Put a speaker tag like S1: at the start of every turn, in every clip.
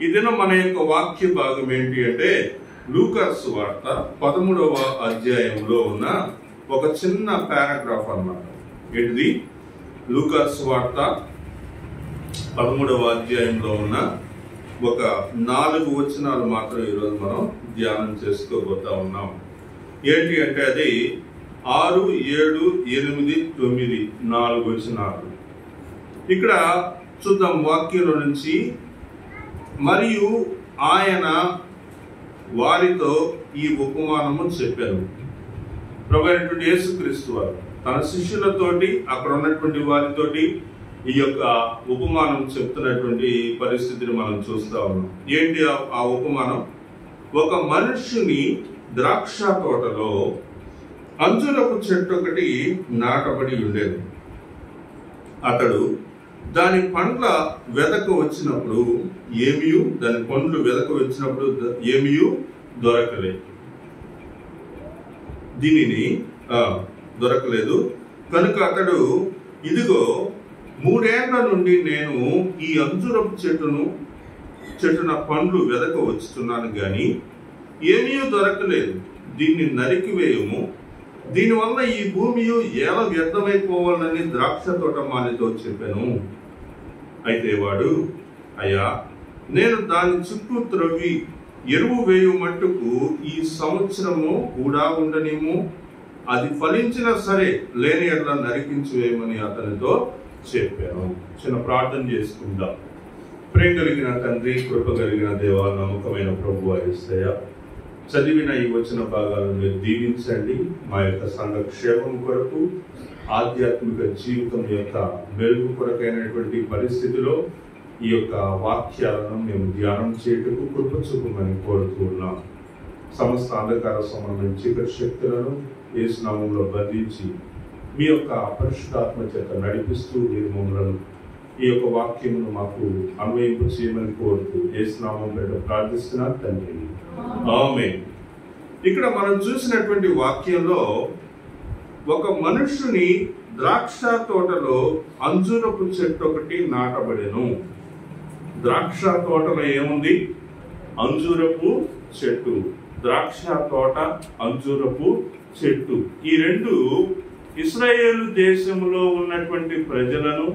S1: ఈ దినం మన యొక్క వాక్య భాగం ఏంటి అంటే లూకా సువార్త 13వ అధ్యాయంలో ఉన్న ఒక చిన్న పారాగ్రాఫ్ అన్నమాట. ఏంటిది? లూకా సువార్త 13వ అధ్యాయంలో ఉన్న ఒక 4 వచనాలు మాత్రం ఈరోజు మనం ధ్యానం చేసుకోబోతా ఉన్నాం. ఏంటి అంటే అది 6, 7, 8, 9 4 వచనాలు. ఇక్కడ చూద్దాం వాక్యంలో నుంచి. మరియు ఆయన వారితో ఈ ఉపమానము చెప్పారు. ప్రభువైనటువంటి యేసుక్రీస్తు వారు తన శిష్యులతోటి అక్కడ ఉన్నటువంటి వారితోటి ఈ యొక్క ఉపమానం చెప్తున్నటువంటి పరిస్థితిని మనం చూస్తా ఉన్నాం. ఏంటి ఆ ఉపమానం? ఒక మనుష్యుని ద్రాక్ష తోటలో అంజూరపు చెట్టు ఒకటి నాటబడి ఉండేది. అతడు దాని పండ్ల వెదక వచ్చినప్పుడు దాని పండ్లు వెదక వచ్చినప్పుడు ఏమీ దొరకలేదు. దీనిని దొరకలేదు కనుక అతడు, ఇదిగో 3 ఏళ్ల నుండి నేను ఈ అంజూరపు చెట్టున పండ్లు వెదక వచ్చుతున్నాను గాని ఏమీ దొరకలేదు. దీన్ని నరికివేయము, దీనివల్ల ఈ భూమి ఎలా వ్యర్థమైపోవాలని ద్రాక్ష తోట మాలితో చెప్పాను. అయితే వాడు, అయ్యా, నేను దాని చుట్టూ త్రవ్వి ఎరువు వేయు మట్టుకు ఈ సంవత్సరము కూడా ఉండనేమో, అది ఫలించినా సరే లేని ఎట్లా నరికించి వేయమని అతనితో చెప్పాను. చిన్న ప్రార్థన చేసుకుందాం. ప్రేమ కలిగిన తండ్రి, కృప కలిగిన దేవా, నమ్మకమైన ప్రభువా యేసయ్యా, చదివిన ఈ వచన భాగాలను మీరు దీవించండి. మా యొక్క సంఘ క్షేమం కొరకు, ఆధ్యాత్మిక జీవితం యొక్క మెరుగు కొరకైనటువంటి పరిస్థితిలో ఈ యొక్క వాక్యాలను మేము ధ్యానం చేయటకు కృప చూపమని కోరుతూ ఉన్నాం. సమస్త అంధకార సంబంధమైన చీకటి శక్తులను యేసు నామములో బంధించి మీ యొక్క పరిశుద్ధాత్మ చేత నడిపిస్తూ మీరు మమ్మలను ఈ యొక్క వాక్యమును మాకు అన్వయింపు చేయమని కోరుతూ యేసు నామములో ప్రార్థిస్తున్నాను తండ్రి, ఆమేన్. ఇక్కడ మనం చూసినటువంటి వాక్యంలో ఒక మనుష్యుని ద్రాక్ష తోటలో అంజూరపు చెట్టు ఒకటి నాటబడెను. ద్రాక్ష తోటలో ఏముంది? అంజూరపు చెట్టు. ద్రాక్ష తోట, అంజూరపు చెట్టు, ఈ రెండు ఇశ్రాయేలు దేశంలో ఉన్నటువంటి ప్రజలను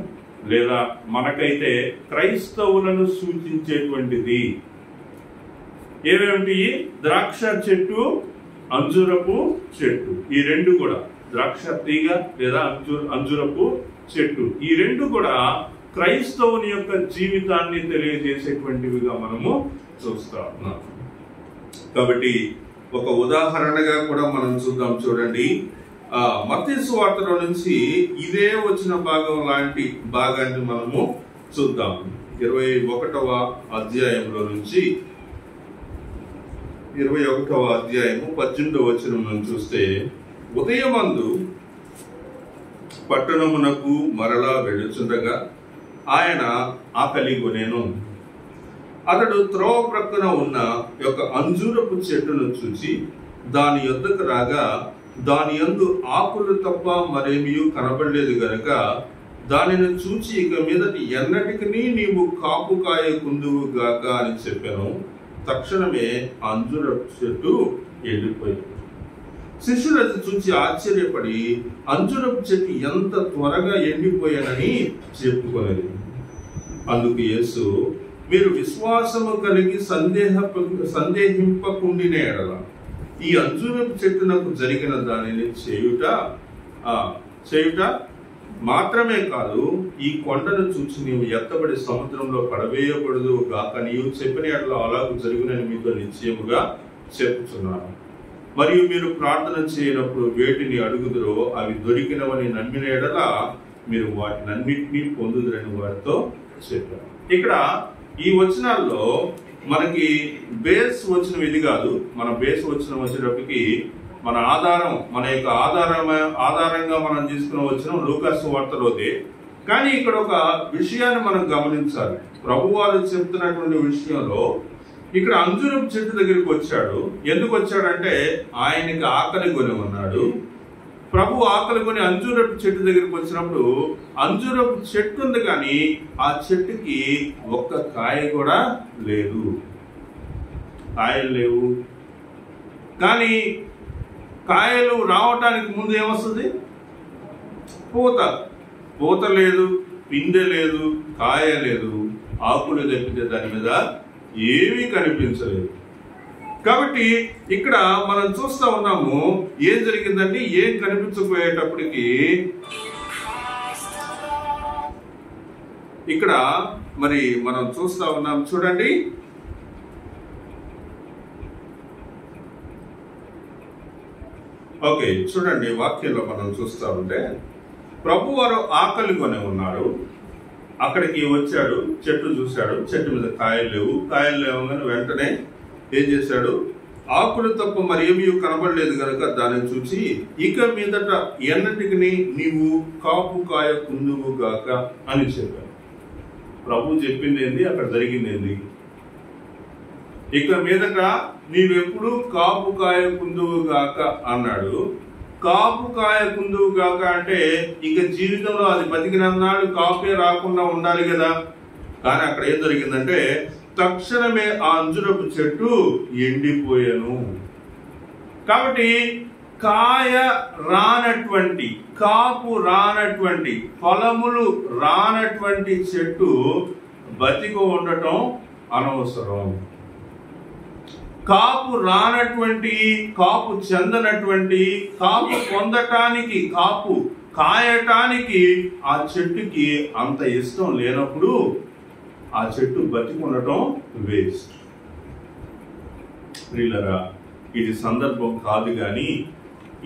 S1: లేదా మనకైతే క్రైస్తవులను సూచించేటువంటిది. ఏమేమిటి? ద్రాక్ష చెట్టు, అంజూరపు చెట్టు. ఈ రెండు కూడా ద్రాక్ష తీగ లేదా అంజూరపు చెట్టు, ఈ రెండు కూడా క్రైస్తవుని యొక్క జీవితాన్ని తెలియజేసేటువంటివిగా మనము చూస్తా ఉన్నాం. కాబట్టి ఒక ఉదాహరణగా కూడా మనం చూద్దాం. చూడండి, మత్తయి సువార్తలో నుంచి ఇదే వచ్చిన భాగం లాంటి భాగాన్ని మనము చూద్దాం. 21వ అధ్యాయంలో నుంచి 21వ అధ్యాయము 18వ వచనం నుంచి చూస్తే, ఉదయమందు పట్టణమునకు మరలా వెళ్ళుచుండగా ఆయన ఆకలి కొనెను. అతడు త్రోవ ప్రక్కన ఉన్న యొక్క అంజూరపు చెట్టును చూచి దాని యొద్దకు రాగా దాని యందు ఆకులు తప్ప మరేమీ కనబడలేదు గనక దానిని చూచి, ఇక మీదటి ఎన్నటికి నీవు కాపు కాయకుందువు గాక అని చెప్పాను. తక్షణమే అంజూరపు చెట్టు ఎండిపోయింది. శిష్యులు అది చూచి ఆశ్చర్యపడి అంజూరపు చెట్టు ఎంత త్వరగా ఎండిపోయానని చెప్పుకొనేది. అందుకు యేసు, మీరు విశ్వాసము కలిగి సందేహింపకుండిన ఎడల ఈ అంజూరపు చెట్టునకు జరిగిన దానిని చేయుట మాత్రమే కాదు, ఈ కొండను చూచి నీవు ఎత్తబడి సముద్రంలో పడవేయకూడదు గాక నీవు చెప్పిన ఎడల అలాగూ జరుగునని మీతో నిశ్చయముగా చెప్పుచున్నాను. మరియు మీరు ప్రార్థన చేయనప్పుడు వేటిని అడుగుదురో అవి దొరికినవని నమ్మిన ఎడల మీరు వాటినన్నింటినీ పొందుదురని వారితో చెప్పారు. ఇక్కడ ఈ వచనాల్లో మనకి బేస్ వచ్చిన ఇది కాదు. మన బేస్ వచ్చేటప్పటికి మన యొక్క ఆధారంగా మనం తీసుకుని వచ్చిన లూకా సువార్తలోదే. కానీ ఇక్కడ ఒక విషయాన్ని మనం గమనించాలి. ప్రభువారు చెప్తున్నటువంటి విషయంలో ఇక్కడ అంజూరపు చెట్టు దగ్గరికి వచ్చాడు. ఎందుకు వచ్చాడంటే ఆయనకి ఆకలి కొని ఉన్నాడు. ప్రభు ఆకలి కొని అంజూరపు చెట్టు దగ్గరికి వచ్చినప్పుడు అంజూరపు చెట్టు ఉంది, కానీ ఆ చెట్టుకి ఒక్క కాయ కూడా లేదు, కాయలు లేవు. కానీ కాయలు రావటానికి ముందు ఏమొస్తుంది? పూత. పూత లేదు, పిందె లేదు, కాయ లేదు, ఆకులు తప్పితే దాని మీద ఏమీ కనిపించలేదు. కాబట్టి ఇక్కడ మనం చూస్తా ఉన్నాము ఏం జరిగిందంటే, ఏం కనిపించకపోయేటప్పటికి ఇక్కడ మరి మనం చూస్తా ఉన్నాం. చూడండి, ఓకే చూడండి, వాక్యంలో మనం చూస్తా ఉంటే ప్రభు వారు ఆకలి కొని ఉన్నారు. అక్కడికి వచ్చాడు, చెట్టు చూశాడు, చెట్టు మీద కాయలు లేవు. కాయలు లేవగానే వెంటనే ఏం చేశాడు? ఆకులు తప్ప మరి ఏమీ కనబడలేదు కనుక దాన్ని చూసి, ఇక మీదట ఎన్నటికి నీవు కాపు కాయ కుందువు గాక అని చెప్పాడు. ప్రభు చెప్పింది ఏంది? అక్కడ జరిగింది ఏంది? ఇక మీదట నీవెప్పుడు కాపు కాయ కుందువు గాక అన్నాడు. కాపు కాయ కుందువు గాక అంటే ఇక జీవితంలో అది బతికినన్నాడు కాపే రాకుండా ఉండాలి కదా. కానీ అక్కడ ఏం జరిగిందంటే, తక్షణమే ఆ అంజురపు చెట్టు ఎండిపోయాను. కాబట్టి కాయ రానటువంటి, కాపు రానటువంటి, ఫలములు రానటువంటి చెట్టు బతికి ఉండటం అనవసరం. కాపు రానటువంటి, కాపు చెందనటువంటి, కాపు పొందటానికి, కాపు కాయటానికి ఆ చెట్టుకి అంత ఇష్టం లేనప్పుడు ఆ చెట్టు బతికి ఉండటం వేస్ట్. ప్రియులారా, ఇది సందర్భం కాదు, కానీ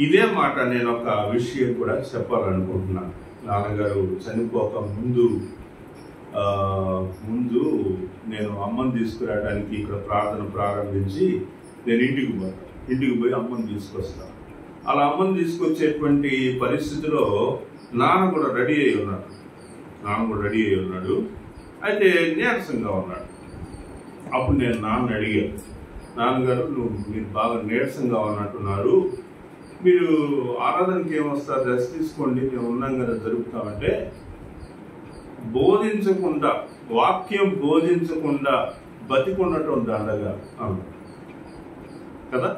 S1: ఇదే మాట నేను ఒక విషయం కూడా చెప్పాలనుకుంటున్నాను. నాన్నగారు చనిపోక ముందు నేను అమ్మని తీసుకురావడానికి ఇక్కడ ప్రార్థన ప్రారంభించి నేను ఇంటికి పోయి అమ్మని తీసుకొస్తాను. అలా అమ్మని తీసుకొచ్చేటువంటి పరిస్థితిలో నాన్న కూడా రెడీ అయి ఉన్నాడు. అయితే నీరసంగా ఉన్నాడు. అప్పుడు నేను నాన్న అడిగాను, నాన్నగారు మీరు బాగా నీరసంగా ఉన్నట్టున్నారు, మీరు ఆరాధనకి ఏమొస్తారు, రెస్ట్ తీసుకోండి, మేము ఉన్నాం కదా జరుపుతామంటే, బోధించకుండా, వాక్యం బోధించకుండా బతికొండటం దండగా కదా.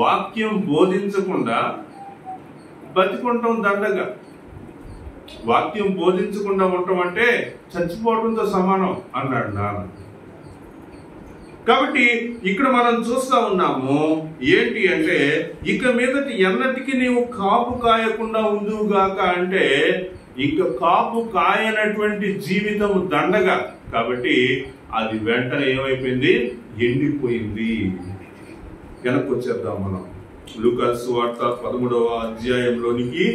S1: వాక్యం బోధించకుండా బతికొండటం దండగా. వాక్యం బోధించకుండా ఉండటం అంటే చచ్చిపోవడంతో సమానం అన్నాడు నాన్న. కాబట్టి ఇక్కడ మనం చూస్తా ఉన్నాము ఏంటి అంటే, ఇక మీదటి ఎన్నటికి నీవు కాపు కాయకుండా ఉందువుగాక అంటే, ఇక కాపు కాయనటువంటి జీవితం దండగా. కాబట్టి అది వెంటనే ఏమైపోయింది? ఎండిపోయింది. వెనక్కి వచ్చేద్దాం, మనం లూకా సువార్త 13వ అధ్యాయంలోనికి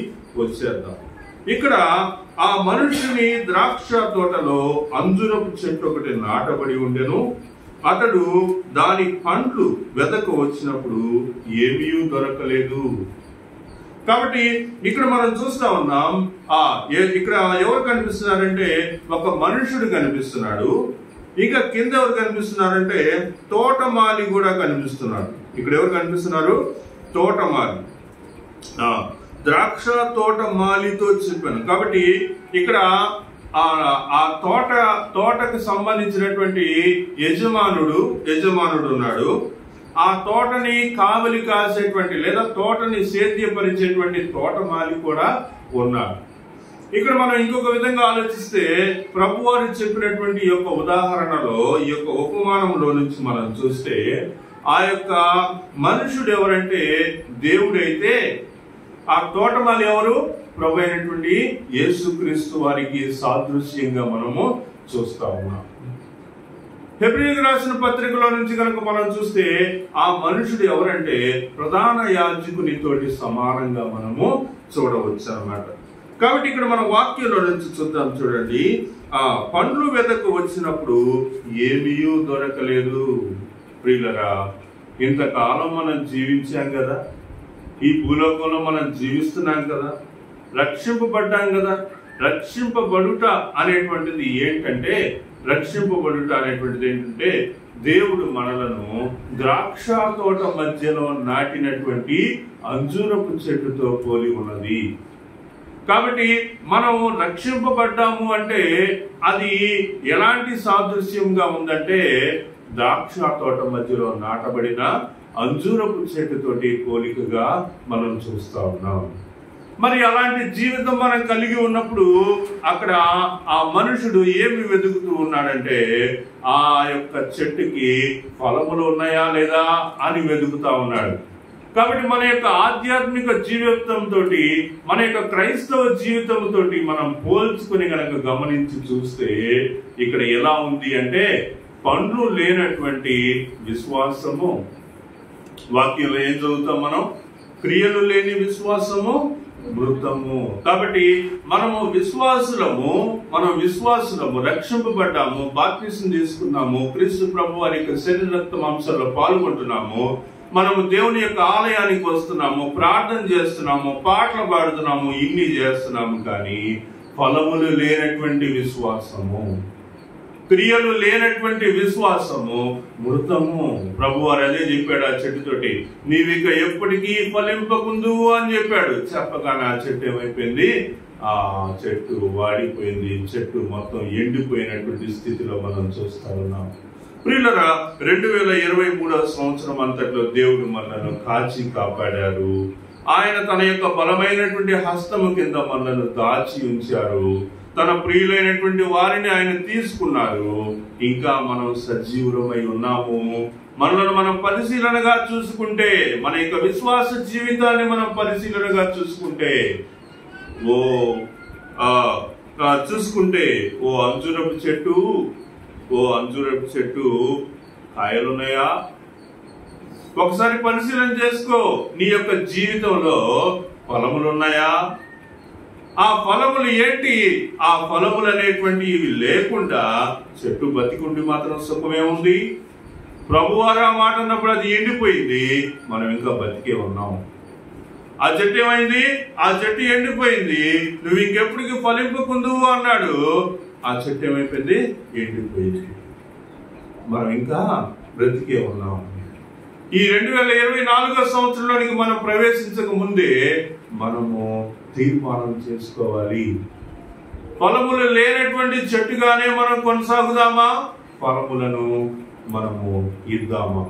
S1: వచ్చేద్దాం. ఇక్కడ ఆ మనుషుని ద్రాక్ష తోటలో అంజురపు చెట్టు ఒకటి నాటబడి ఉండెను. అతడు దాని పండ్లు వెదక వచ్చినప్పుడు ఏమీ దొరకలేదు. కాబట్టి ఇక్కడ మనం చూస్తా ఉన్నాం, ఇక్కడ ఎవరు కనిపిస్తున్నారంటే ఒక మనుషుడు కనిపిస్తున్నాడు. ఇక కింద ఎవరు కనిపిస్తున్నారంటే తోటమాలి కూడా కనిపిస్తున్నాడు. ఇక్కడ ఎవరు కనిపిస్తున్నారు? తోటమాలి. ద్రాక్ష తోటమాలితో చెప్పాను. కాబట్టి ఇక్కడ ఆ తోటకు సంబంధించినటువంటి యజమానుడు ఉన్నాడు. ఆ తోటని కావలి కాసేటువంటి లేదా తోటని సేద్యపరిచేటువంటి తోటమాలి కూడా ఉన్నాడు. ఇక్కడ మనం ఇంకొక విధంగా ఆలోచిస్తే, ప్రభువారు చెప్పినటువంటి ఈ యొక్క ఉదాహరణలో, ఈ యొక్క ఉపమానంలో నుంచి మనం చూస్తే, ఆ యొక్క మనుషుడు ఎవరంటే దేవుడైతే, ఆ తోటమాలి ఎవరు? ప్రభు అయినటువంటి యేసుక్రీస్తు వారికి సాదృశ్యంగా మనము చూస్తా ఉన్నాం. హెబ్రీయులకు రాసిన పత్రికలో నుంచి కనుక మనం చూస్తే, ఆ మనుషుడు ఎవరంటే ప్రధాన యాజకునితోటి సమానంగా మనము చూడవచ్చు అన్నమాట. కాబట్టి ఇక్కడ మన వాక్యంలో నుంచి చూద్దాం. చూడండి, ఆ పండ్లు వెదకు వచ్చినప్పుడు ఏమీ దొరకలేదు. ప్రియులరా, ఇంతకాలం మనం జీవించాం కదా, ఈ భూలోకంలో మనం జీవిస్తున్నాం కదా, రక్షింపబడ్డాం కదా. రక్షింపబడుట అనేటువంటిది ఏంటంటే రక్షింపబడుట అనేటువంటిది ఏంటంటే దేవుడు మనలను ద్రాక్ష తోట మధ్యలో నాటినటువంటి అంజూరపు చెట్టుతో పోలి ఉన్నది. కాబట్టి మనం రక్షింపబడ్డాము అంటే అది ఎలాంటి సాదృశ్యంగా ఉందంటే ద్రాక్ష తోట మధ్యలో నాటబడిన అంజూరపు చెట్టుతోటి పోలికగా మనం చూస్తా ఉన్నాం. మరి అలాంటి జీవితం మనం కలిగి ఉన్నప్పుడు అక్కడ ఆ మనుషుడు ఏమి వెతుకుతూ ఉన్నాడంటే ఆ యొక్క చెట్టుకి ఫలములు ఉన్నాయా లేదా అని వెతుకుతా ఉన్నాడు. కాబట్టి మన యొక్క ఆధ్యాత్మిక జీవితంతో మన యొక్క క్రైస్తవ జీవితంతో మనం పోల్చుకుని కనుక గమనించి చూస్తే ఇక్కడ ఎలా ఉంది అంటే పండ్లు లేనటువంటి విశ్వాసము. వాక్యంలో ఏం చదువుతాం మనం? క్రియలు లేని విశ్వాసము మృతము. కాబట్టి మనము విశ్వాసులము, రక్షింపబడ్డాము, బాప్తిసం తీసుకున్నాము, క్రీస్తు ప్రభు వారి యొక్క శరీర రక్త మాంసాల్లో పాల్గొంటున్నాము, మనము దేవుని యొక్క ఆలయానికి వస్తున్నాము, ప్రార్థన చేస్తున్నాము, పాటలు పాడుతున్నాము, ఇన్ని చేస్తున్నాము. కానీ ఫలములు లేనటువంటి విశ్వాసము, క్రియలు లేనటువంటి విశ్వాసము మృతము. ప్రభు వారు అదే చెప్పాడు ఆ చెట్టుతోటి, నీవిక ఎప్పటికీ ఫలింపకుందువు అని చెప్పాడు. చెప్పగానే ఆ చెట్టు ఏమైపోయింది? ఆ చెట్టు వాడిపోయింది. చెట్టు మొత్తం ఎండిపోయినటువంటి స్థితిలో మనం చూస్తా ఉన్నాం. ప్రియులరా, 2023వ సంవత్సరం అంతట్లో దేవుడు మనలను కాచి కాపాడారు. ఆయన తన యొక్క బలమైనటువంటి హస్తము కింద మనలను దాచి ఉంచారు. తన ప్రియులైనటువంటి వారిని ఆయన తీసుకున్నారు. ఇంకా మనం సజీవులమై ఉన్నాము. మనలను మనం పరిశీలనగా చూసుకుంటే, మన యొక్క విశ్వాస జీవితాన్ని మనం పరిశీలనగా చూసుకుంటే ఓ అంజూరపు చెట్టు కాయలున్నాయా? ఒకసారి పరిశీలన చేసుకో. నీ యొక్క జీవితంలో ఫలములున్నాయా? ఆ ఫలములు ఏంటి? ఆ ఫలములు అనేటువంటి ఇవి లేకుండా చెట్టు బతికుండి మాత్రం సుఖమే ఉంది. ప్రభువారు ఆ మాట అన్నప్పుడు అది ఎండిపోయింది, మనం ఇంకా బతికే ఉన్నాం. ఆ చెట్టు ఏమైంది? ఆ చెట్టు ఎండిపోయింది. నువ్వు ఇంకెప్పటికీ ఫలింపకుందువు అన్నాడు. ఆ చెట్టు ఏమైపోయింది? ఎండిపోయింది. మనం ఇంకా బ్రతికే ఉన్నాం. ఈ 2024వ సంవత్సరంలోనికి మనం ప్రవేశించక ముందే మనము తీర్మానం చేసుకోవాలి. ఫలములు లేనటువంటి చెట్టుగానే మనం కొనసాగుదామా? ఫలములను మనము ఇద్దామా?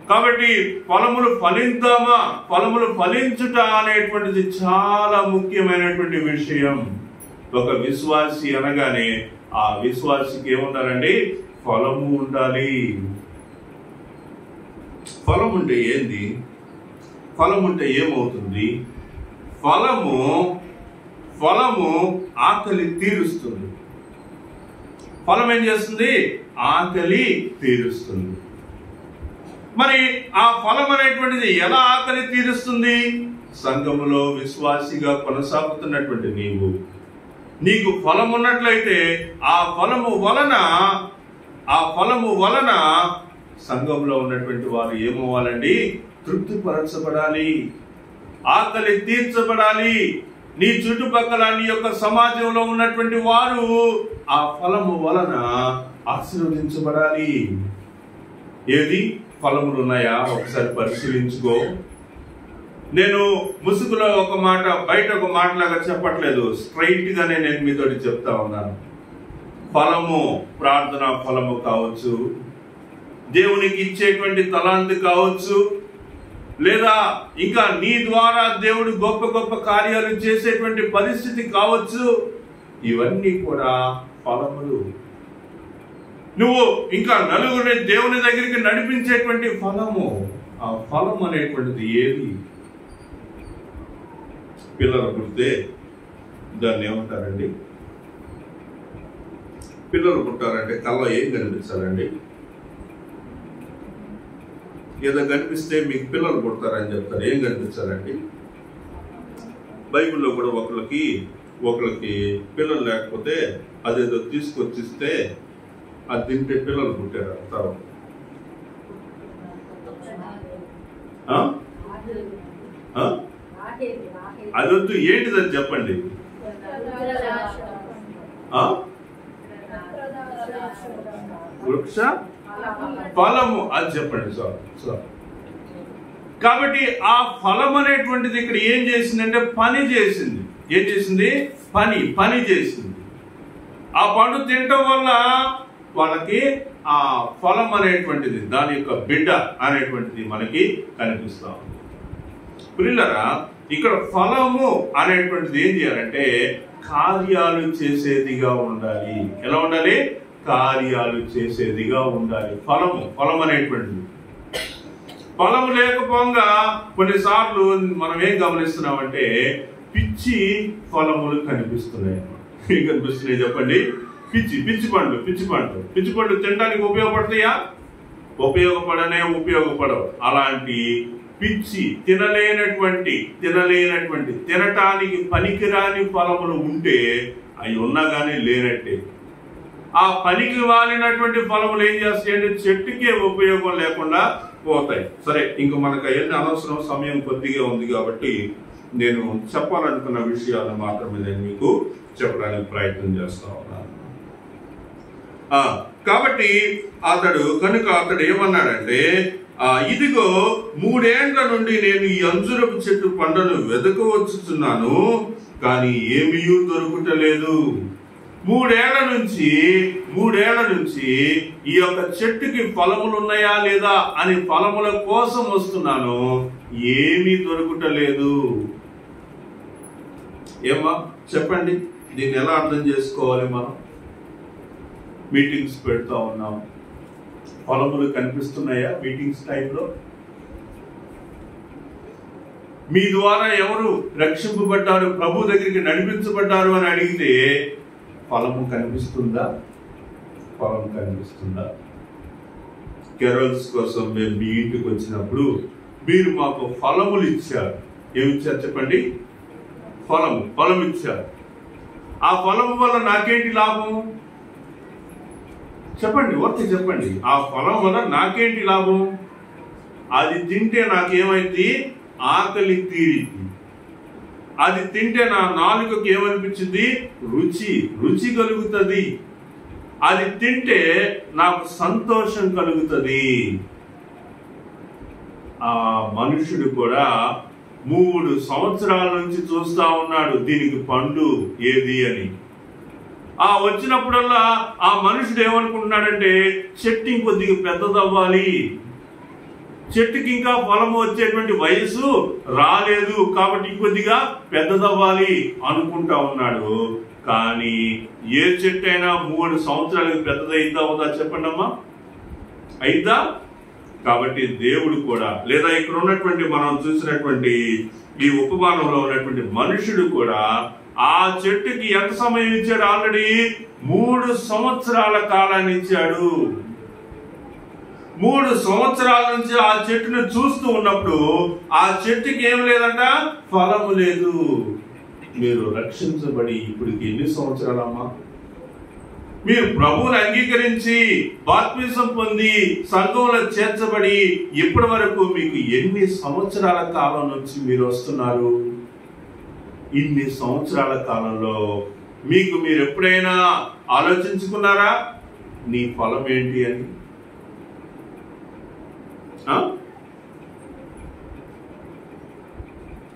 S1: కాబట్టి ఫలములు ఫలిద్దామా? ఫలములు ఫలించుట అనేటువంటిది చాలా ముఖ్యమైనటువంటి విషయం. ఒక విశ్వాసి అనగానే ఆ విశ్వాసికి ఏముండాలండి? ఫలము ఉండాలి. ఫలం ఉంటే ఏంది? ఫలం ఉంటే ఏమవుతుంది? ఫలము ఆకలి తీరుస్తుంది. ఫలం ఏం చేస్తుంది? ఆకలి తీరుస్తుంది. మరి ఆ ఫలం అనేటువంటిది ఎలా ఆకలి తీరుస్తుంది? సంఘములో విశ్వాసిగా కొనసాగుతున్నటువంటి నీకు ఫలం ఉన్నట్లయితే ఆ ఫలము వలన సంఘంలో ఉన్నటువంటి వారు ఏమవ్వాలండి? తృప్తిపరచబడాలి, ఆకలి తీర్చబడాలి. నీ చుట్టుపక్కల నీ యొక్క సమాజంలో ఉన్నటువంటి వారు ఆ ఫలము వలన ఆశీర్వదించబడాలి. ఏది? ఫలములు ఉన్నాయా? ఒకసారి పరిశీలించుకో. నేను ముసుగులో ఒక మాట, బయట ఒక మాటలాగా చెప్పట్లేదు, స్ట్రైట్ గానే నేను మీతోటి చెప్తా ఉన్నాను. ఫలము ప్రార్థన ఫలము కావచ్చు, దేవునికి ఇచ్చేటువంటి తలాంతి కావచ్చు, లేదా ఇంకా నీ ద్వారా దేవుడు గొప్ప గొప్ప కార్యాలు చేసేటువంటి పరిస్థితి కావచ్చు. ఇవన్నీ కూడా ఫలములు. నువ్వు ఇంకా నలుగురిని దేవుని దగ్గరికి నడిపించేటువంటి ఫలము. ఆ ఫలం అనేటువంటిది ఏది? పిల్లలు పుడితే దాన్ని ఏమంటారండి? పిల్లలు పుట్టారంటే కళ్ళ ఏం కనిపించాలండి? ఏదో కనిపిస్తే మీకు పిల్లలు పుడతారని చెప్తారు. ఏం కనిపించాలండి? బైబిల్లో కూడా ఒకరికి పిల్లలు లేకపోతే అదేదో తీసుకొచ్చిస్తే అది తింటే పిల్లలు పుట్టారు అంటారు. అదొద్దు, ఏంటిదని చెప్పండి. వృక్ష ఫలము అది చెప్పండి సార్. కాబట్టి ఆ ఫలం అనేటువంటిది ఇక్కడ ఏం చేసిందంటే పని చేసింది. ఏం చేసింది? పని చేసింది. ఆ పండు తినటం వల్ల వాళ్ళకి ఆ ఫలం అనేటువంటిది, దాని యొక్క బిడ్డ అనేటువంటిది మనకి కనిపిస్తా ఉంది. పిల్లరా, ఇక్కడ ఫలము అనేటువంటిది ఏం చేయాలంటే కార్యాలు చేసేదిగా ఉండాలి. ఎలా ఉండాలి? కార్యాలు చేసేదిగా ఉండాలి. ఫలం అనేటువంటిది. ఫలం లేకపోగా కొన్నిసార్లు మనం ఏం గమనిస్తున్నామంటే పిచ్చి ఫలములు కనిపిస్తున్నాయి. ఏం కనిపిస్తున్నాయి చెప్పండి? పిచ్చి పండ్లు తినడానికి ఉపయోగపడతాయా? ఉపయోగపడవు. అలాంటి పిచ్చి తినలేనటువంటి తినటానికి పనికిరాని ఫలములు ఉంటే అవి ఉన్నా కానీ లేనట్టే. ఆ పనికి వాలినటువంటి ఫలములు ఏం చేస్తాయంటే చెట్టుకే ఉపయోగం లేకుండా పోతాయి. సరే, ఇంక మనకు అవన్నీ అనవసరం, సమయం కొద్దిగా ఉంది కాబట్టి నేను చెప్పాలనుకున్న విషయాలను మాత్రమే నేను మీకు చెప్పడానికి ప్రయత్నం చేస్తా ఉన్నాను. కాబట్టి అతడు ఏమన్నాడంటే, ఇదిగో 3 ఏండ్ల నుండి నేను ఈ అంజురపు చెట్టు పండును వెదకవచ్చుచున్నాను, కానీ ఏమీ దొరుకుటలేదు. 3 ఏళ్ల నుంచి ఈ యొక్క చెట్టుకి ఫలములు ఉన్నాయా లేదా అని ఫలముల కోసం వస్తున్నాను, ఏమీ దొరుకుటలేదు. ఏమా చెప్పండి, దీన్ని ఎలా అర్థం చేసుకోవాలి? మనం మీటింగ్స్ పెడతా ఉన్నాం, ఫలములు కనిపిస్తున్నాయా? మీటింగ్స్ టైంలో మీ ద్వారా ఎవరు రక్షింపబడ్డారు, ప్రభు దగ్గరికి నడిపించబడ్డారు అని అడిగితే ఫలము కనిపిస్తుందా? కెరల్స్ కోసం మేము మీ ఇంటికి వచ్చినప్పుడు మీరు మాకు ఫలములు ఇచ్చారు. ఏమిచ్చారు చెప్పండి? ఫలం ఇచ్చారు. ఆ ఫలము వల్ల నాకేంటి లాభం చెప్పండి? చెప్పండి. ఆ ఫలం వల్ల నాకేంటి లాభం? అది తింటే నాకేమైంది? ఆకలి తీరింది. అది తింటే నా నాలుకకి ఏమనిపించింది? రుచి కలుగుతుంది. అది తింటే నాకు సంతోషం కలుగుతుంది. ఆ మనుషుడు కూడా 3 సంవత్సరాల నుంచి చూస్తా ఉన్నాడు దీనికి పండు ఏది అని. వచ్చినప్పుడల్లా ఆ మనుషుడు ఏమనుకుంటున్నాడంటే చెట్టు ఇంకొద్దిగా పెద్దదవ్వాలి, చెట్టుకి ఇంకా ఫలము వచ్చేటువంటి వయసు రాలేదు కాబట్టి ఇంకొద్దిగా పెద్దదవ్వాలి అనుకుంటా ఉన్నాడు. కానీ ఏ చెట్టు అయినా 3 సంవత్సరాలకు పెద్దదైద్దా అవుదా చెప్పండి అమ్మా? అయిద్దా? కాబట్టి దేవుడు కూడా, లేదా ఇక్కడ ఉన్నటువంటి మనం చూసినటువంటి ఈ ఉపమానంలో ఉన్నటువంటి మనుషుడు కూడా ఆ చెట్టుకి ఎంత సమయం ఇచ్చాడు? ఆల్రెడీ 3 సంవత్సరాల కాలాన్ని ఇచ్చాడు. 3 సంవత్సరాల నుంచి ఆ చెట్టును చూస్తూ ఉన్నప్పుడు ఆ చెట్టుకి ఏం లేదంట? ఫలము లేదు. మీరు రక్షించబడి ఇప్పటికి ఎన్ని సంవత్సరాలమ్మా? మీరు ప్రభువుని అంగీకరించి బాప్తిసం పొంది సంఘంలో చేర్చబడి ఇప్పటి వరకు మీకు ఎన్ని సంవత్సరాల కాలం నుంచి మీరు వస్తున్నారు? ఇన్ని సంవత్సరాల కాలంలో మీరు ఎప్పుడైనా ఆలోచించుకున్నారా నీ ఫలం ఏంటి అని?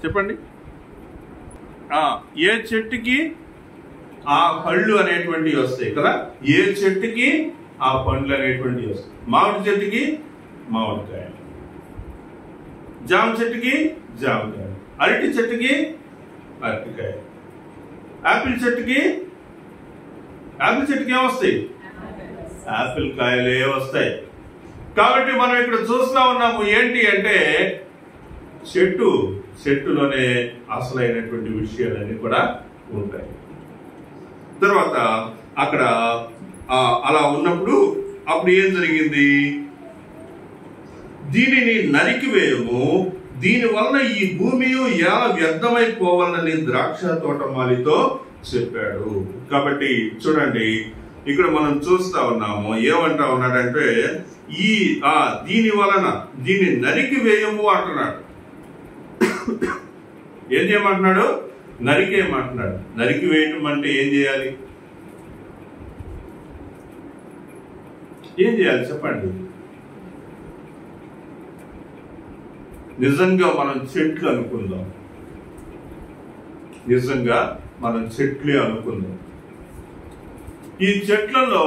S1: చెప్పండి. ఏ చెట్టుకి ఆ పళ్ళు అనేటువంటివి వస్తాయి కదా, ఏ చెట్టుకి ఆ పండ్లు అనేటువంటివి వస్తాయి. మామిడి చెట్టుకి మామిడికాయ, జామ చెట్టుకి జామకాయ, అరటి చెట్టుకి అరటికాయ, యాపిల్ చెట్టుకి ఏమొస్తాయి? యాపిల్ కాయలే వస్తాయి. కాబట్టి మనం ఇక్కడ చూస్తా ఉన్నాము ఏంటి అంటే చెట్టులోనే అసలైనటువంటి విషయాలన్నీ కూడా ఉంటాయి. తర్వాత అక్కడ అలా ఉన్నప్పుడు అప్పుడు ఏం జరిగింది? దీనిని నరికివేయము, దీని వలన ఈ భూమి ఎలా వ్యర్థమైపోవాలని ద్రాక్ష తోటమాలితో చెప్పాడు. కాబట్టి చూడండి, ఇక్కడ మనం చూస్తా ఉన్నాము ఏమంటా ఉన్నాడంటే దీన్ని నరికివేయము అంటున్నాడు. ఏం చేయమంటున్నాడు? నరికేయమంటున్నాడు. నరికి వేయటం అంటే ఏం చేయాలి? ఏం చేయాలి చెప్పండి? నిజంగా మనం చెట్లు అనుకుందాం, నిజంగా మనం చెట్లే అనుకుందాం. ఈ చెట్లలో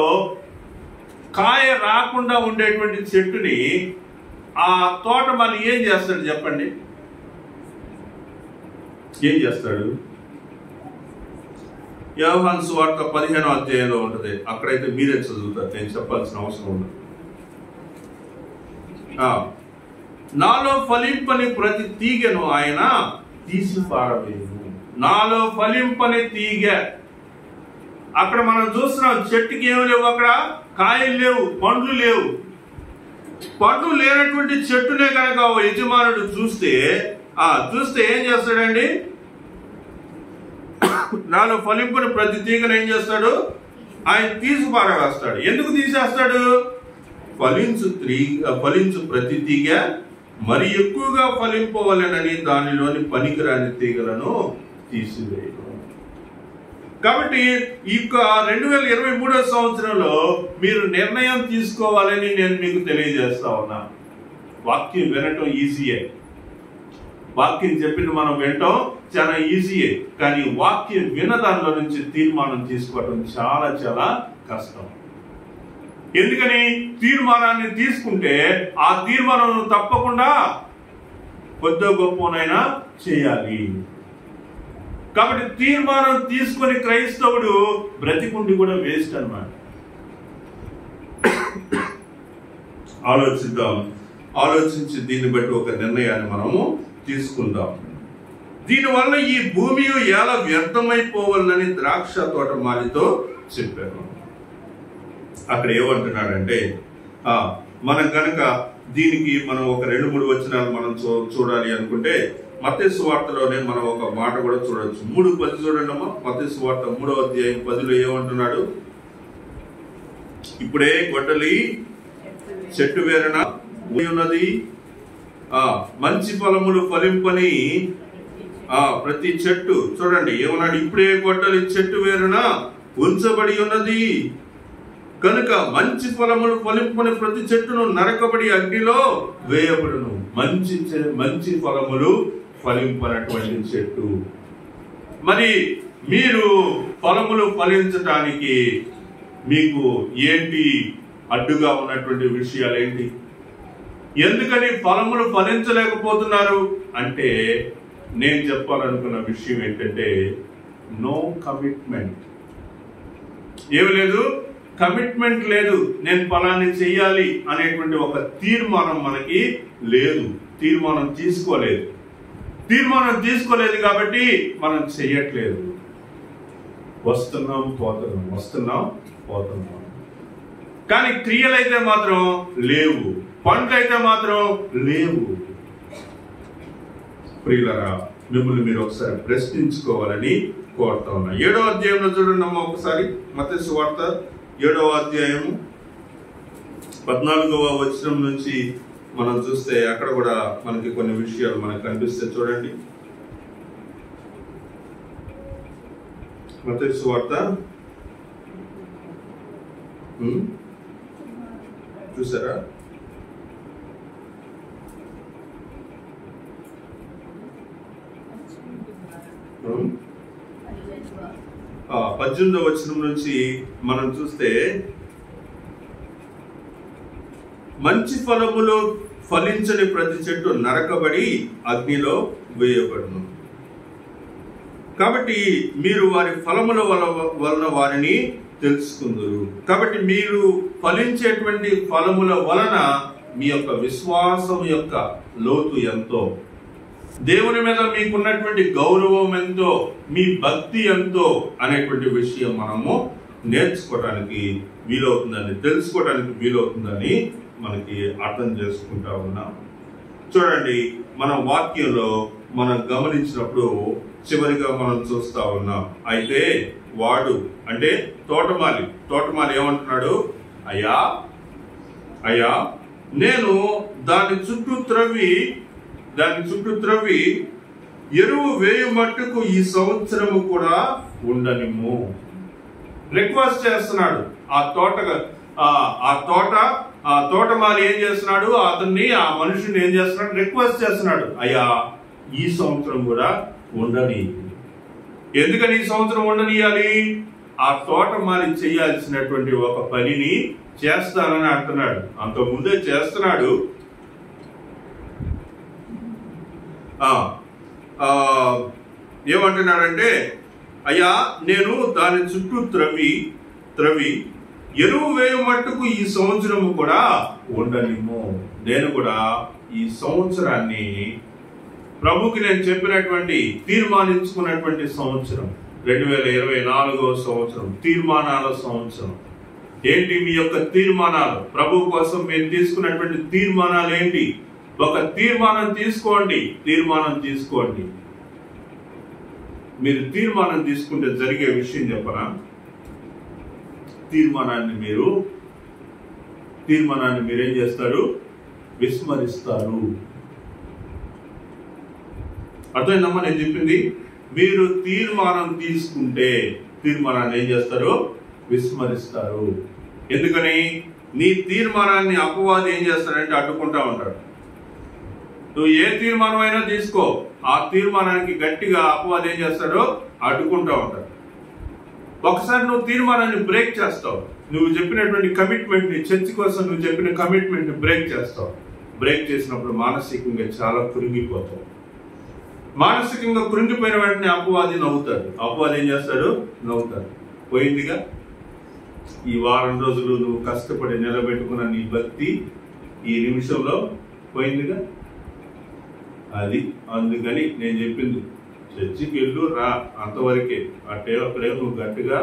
S1: కాయ రాకుండా ఉండేటువంటి చెట్టుని ఆ తోటమాలి ఏం చేస్తాడు చెప్పండి? ఏం చేస్తాడు? యోహాను సువార్త 15వ అధ్యాయంలో ఉంటుంది, అక్కడైతే మీరే చదువుతారు, నేను చెప్పాల్సిన అవసరం ఉండదు. నాలో ఫలింపని ప్రతి తీగను ఆయన తీసి పారవేయను. నాలో ఫలింపని తీగ, అక్కడ మనం చూస్తున్నాం చెట్టుకి ఏమి లేవు, అక్కడ కాయలు లేవు, పండ్లు లేవు. పండ్లు లేనటువంటి చెట్టునే కనుక యజమానుడు చూస్తే ఏం చేస్తాడండి? నాలో ఫలింపుని ప్రతి తీగను ఏం చేస్తాడు? ఆయన తీసి పారవేస్తాడు. ఎందుకు తీసేస్తాడు? ఫలించు ప్రతి తీగ మరి ఎక్కువగా ఫలింపవలెనని దానిలోని పనికిరాని తీగలను తీసివేయడం. కాబట్టి ఈ 2023 సంవత్సరంలో మీరు నిర్ణయం తీసుకోవాలని నేను మీకు తెలియజేస్తా ఉన్నా. వాక్యం వినటం ఈజీయే, వాక్యం చెప్పింది మనం వినటం చాలా ఈజీయే, కానీ వాక్యం వినదానిలో నుంచి తీర్మానం తీసుకోవడం చాలా చాలా కష్టం. ఎందుకని? తీర్మానాన్ని తీసుకుంటే ఆ తీర్మానం తప్పకుండా కొద్ది గొప్పనైనా చేయాలి. కాబట్టి తీర్మానం తీసుకొని క్రైస్తవుడు బ్రతికుండి కూడా వేస్ట్ అన్నమాట. ఆలోచించి దీన్ని బట్టి ఒక నిర్ణయాన్ని మనము తీసుకుందాం. దీనివల్ల ఈ భూమి ఎలా వ్యర్థమైపోవాలని ద్రాక్ష తోట మాలితో చెప్పారు. అక్కడ ఏమంటున్నాడంటే, మనం కనుక దీనికి మనం ఒక 2-3 వచనాలు మనం చూడాలి అనుకుంటే మత్తయి సువార్తలోనే మనం ఒక మాట కూడా చూడొచ్చు. 3:10 చూడండి అమ్మా. మత్తయి సువార్త 3వ అధ్యాయం 10లో ఏమంటున్నాడు? ఇప్పుడే గొడ్డలి చెట్టు వేరున ఉన్నది, మంచి ఫలములు ఫలింపని ప్రతి చెట్టు. చూడండి ఏమన్నాడు? ఇప్పుడే గొడ్డలి చెట్టు వేరున ఉంచబడి ఉన్నది కనుక మంచి ఫలములు ఫలింపని ప్రతి చెట్టును నరకబడి అగ్నిలో వేయబడును. మంచి ఫలములు ఫలింపనటువంటి చెట్టు. మరి మీరు ఫలములు ఫలించటానికి మీకు ఏంటి అడ్డుగా ఉన్నటువంటి విషయాలు ఏంటి? ఎందుకని ఫలములు ఫలించలేకపోతున్నారు అంటే నేను చెప్పాలనుకున్న విషయం ఏంటంటే నో కమిట్మెంట్. ఏమి లేదు, కమిట్మెంట్ లేదు. నేను ఫలాన్ని చెయ్యాలి అనేటువంటి ఒక తీర్మానం మనకి లేదు. తీర్మానం తీసుకోలేదు కాబట్టి మనం చెయ్యట్లేదు. వస్తున్నాం పోతున్నాం కానీ క్రియలైతే మాత్రం లేవు, పండ్లైతే మాత్రం లేవు. ప్రియులరా, మిమ్మల్ని మీరు ఒకసారి ప్రశ్నించుకోవాలని కోరుతా ఉన్నా. 7వ అధ్యాయంలో చూడండి అమ్మ ఒకసారి. మత్తయి సువార్త 7వ అధ్యాయము 14వ వచనం నుంచి మనం చూస్తే అక్కడ కూడా మనకి కొన్ని విషయాలు మనకు కనిపిస్తే చూడండి. మత్తయి సువార్త చూసారా? Hmm? 18వ వచనం నుంచి మనం చూస్తే మంచి ఫలములు ఫలించని ప్రతి చెట్టు నరకబడి అగ్నిలో వేయబడును. కాబట్టి మీరు వారి ఫలముల వలన వారిని తెలుసుకుందురు. కాబట్టి మీరు ఫలించేటువంటి ఫలముల వలన మీ యొక్క విశ్వాసం యొక్క లోతు ఎంతో, దేవుని మీద మీకున్నటువంటి గౌరవం ఎంతో, మీ భక్తి ఎంతో అనేటువంటి విషయం మనము నేర్చుకోవడానికి వీలవుతుందని, తెలుసుకోవడానికి వీలవుతుందని మనకి అర్థం చేసుకుంటా ఉన్నాం. చూడండి, మన వాక్యంలో మనం గమనించినప్పుడు చివరిగా మనం చూస్తా ఉన్నాం. అయితే వాడు అంటే తోటమాలి ఏమంటున్నాడు? అయ్యా నేను దాని చుట్టూ త్రవ్వి ఎరువు వేయు మట్టుకు ఈ సంవత్సరము కూడా ఉండనిమ్ము. రిక్వెస్ట్ చేస్తున్నాడు ఆ తోటమాలి ఏం చేస్తున్నాడు, ఆ మనుషుని ఏం చేస్తున్నాడు, రిక్వెస్ట్ చేస్తున్నాడు, అయ్యా ఈ సంవత్సరం కూడా ఉండని. ఎందుకని ఈ సంవత్సరం ఉండనియాలి? ఆ తోటమాలి చేయాల్సినటువంటి ఒక పనిని చేస్తానని అంటున్నాడు. అంతకుముందే చేస్తున్నాడు. ఏమంటున్నాడంటే, అయ్యా నేను దాని చుట్టూ త్రవి ఎరువు వేయ మట్టుకు ఈ సంవత్సరము కూడా ఉండనిమ్ము. నేను కూడా ఈ సంవత్సరాన్ని ప్రభుకి నేను చెప్పినటువంటి తీర్మానించుకున్నటువంటి సంవత్సరం 2024 సంవత్సరం, తీర్మానాల సంవత్సరం. ఏంటి మీ యొక్క తీర్మానాలు? ప్రభు కోసం మీరు తీసుకున్నటువంటి తీర్మానాలు ఏంటి? ఒక తీర్మానం తీసుకోండి. మీరు తీర్మానం తీసుకుంటే జరిగే విషయం చెప్పనా? తీర్మానాన్ని మీరేం చేస్తారు? విస్మరిస్తారు. అర్థమైందమ్మా నేను చెప్పింది? మీరు తీర్మానం తీసుకుంటే తీర్మానాన్ని ఏం చేస్తారు? విస్మరిస్తారు. ఎందుకని? నీ తీర్మానాన్ని అపవాది ఏం చేస్తాడంటే అడ్డుకుంటా ఉంటాడు. నువ్వు ఏ తీర్మానం అయినా తీసుకో, ఆ తీర్మానానికి గట్టిగా అపవాది ఏం చేస్తాడో అడ్డుకుంటా ఉంటాడు. ఒకసారి నువ్వు తీర్మానాన్ని బ్రేక్ చేస్తావు. నువ్వు చెప్పినటువంటి కమిట్మెంట్ ని, చర్చ్ కోసం నువ్వు చెప్పిన కమిట్మెంట్ ని బ్రేక్ చేస్తావు. బ్రేక్ చేసినప్పుడు మానసికంగా చాలా కృంగిపోతావు. మానసికంగా కృంగిపోయిన వెంటనే అపవాది నవ్వుతాడు. అపవాది ఏం చేస్తాడు? నవ్వుతాడు. పోయిందిగా ఈ వారం రోజులు నువ్వు కష్టపడి నిలబెట్టుకున్న నీ భక్తి ఈ నిమిషంలో పోయిందిగా. అది అందుకని నేను చెప్పింది, చర్చికి వెళ్ళు రా, అంతవరకే. అక్కడే నువ్వు గట్టిగా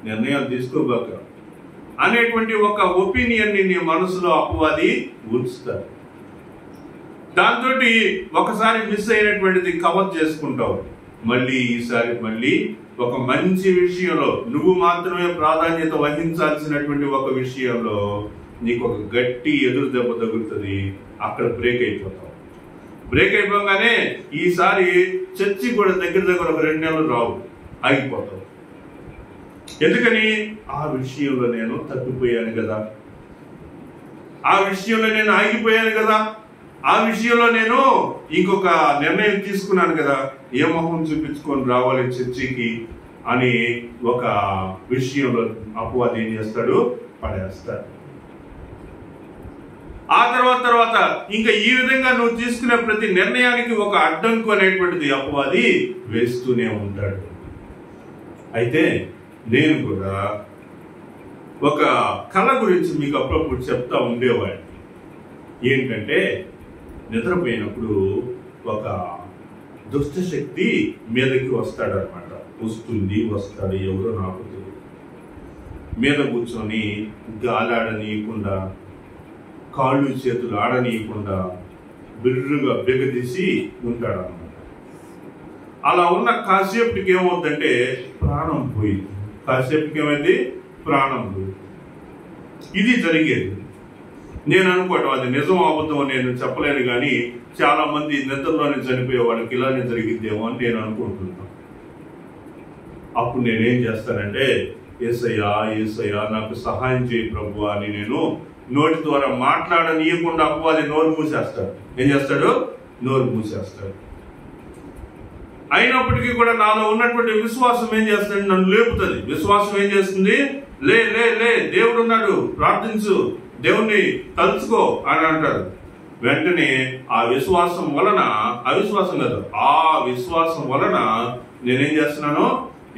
S1: నిర్ణయాలు తీసుకోబాక అనేటువంటి ఒక ఒపీనియన్ ని నీ మనసులో అపవాది ఉంచుతారు. దాంతో ఒకసారి మిస్ అయినటువంటిది కవర్ చేసుకుంటావు. ఈసారి ఒక మంచి విషయంలో, నువ్వు మాత్రమే ప్రాధాన్యత వహించాల్సినటువంటి ఒక విషయంలో నీకు ఒక గట్టి ఎదురు దెబ్బ తగులుతుంది. అక్కడ బ్రేక్ అయిపోతావు. బ్రేక్ అయిపోగానే ఈసారి చర్చి కూడా దగ్గర ఒక 2 నెలలు రావు, ఆగిపోతావు. ఎందుకని? ఆ విషయంలో నేను తప్పిపోయాను కదా, ఆ విషయంలో నేను ఆగిపోయాను కదా, ఆ విషయంలో నేను ఇంకొక నిర్ణయం తీసుకున్నాను కదా, ఏ మొహం చూపించుకొని రావాలి చర్చికి అని ఒక విషయంలో అపవాది ఏం చేస్తాడు? పడేస్తాడు. ఆ తర్వాత ఇంకా ఈ విధంగా నువ్వు తీసుకునే ప్రతి నిర్ణయానికి ఒక అడ్డంకు అనేటువంటిది అపవాది వేస్తూనే ఉంటాడు. అయితే నేను కూడా ఒక కళ గురించి మీకు అప్పుడప్పుడు చెప్తా ఉండేవాడిని. ఏంటంటే, నిద్రపోయినప్పుడు ఒక దుష్ట శక్తి మీదకి వస్తాడనమాట. వస్తాడు, ఎవరో నాకు తెలియదు. మీద కూర్చొని గాలాడనీయకుండా, కాళ్ళు చేతులు ఆడనీయకుండా బిర్రుగా బిగదీసి ఉంటాడు అన్నమాట. అలా ఉన్న కాసేపటికి ఏమవుతుందంటే ప్రాణం పోయింది. కాసేపటికి ఏమైంది? ప్రాణం పోయింది. ఇది జరిగేది. నేను అనుకోవటం అది నిజం అబద్ధం నేను చెప్పలేను, కానీ చాలా మంది నిద్రలోనే చనిపోయే వాళ్ళకి ఇలానే జరిగిద్దేమో అని నేను అనుకుంటున్నాను. అప్పుడు నేనేం చేస్తానంటే, యేసయ్యా నాకు సహాయం చేయి ప్రభు అని నేను నోటి ద్వారా మాట్లాడనీయకుండా అపవాది నోరు మూసేస్తాడు. ఏం చేస్తాడు? నోరు మూసేస్తాడు. అయినప్పటికీ కూడా నాలో ఉన్నటువంటి విశ్వాసం ఏం చేస్తుంది? నన్ను లేపుతుంది. విశ్వాసం ఏం చేస్తుంది? లే లే లే దేవుడు ఉన్నాడు, ప్రార్థించు, దేవుణ్ణి తలుచుకో అని అంటారు. వెంటనే ఆ విశ్వాసం వలన, అవిశ్వాసం కాదు, ఆ విశ్వాసం వలన నేనేం చేస్తున్నాను?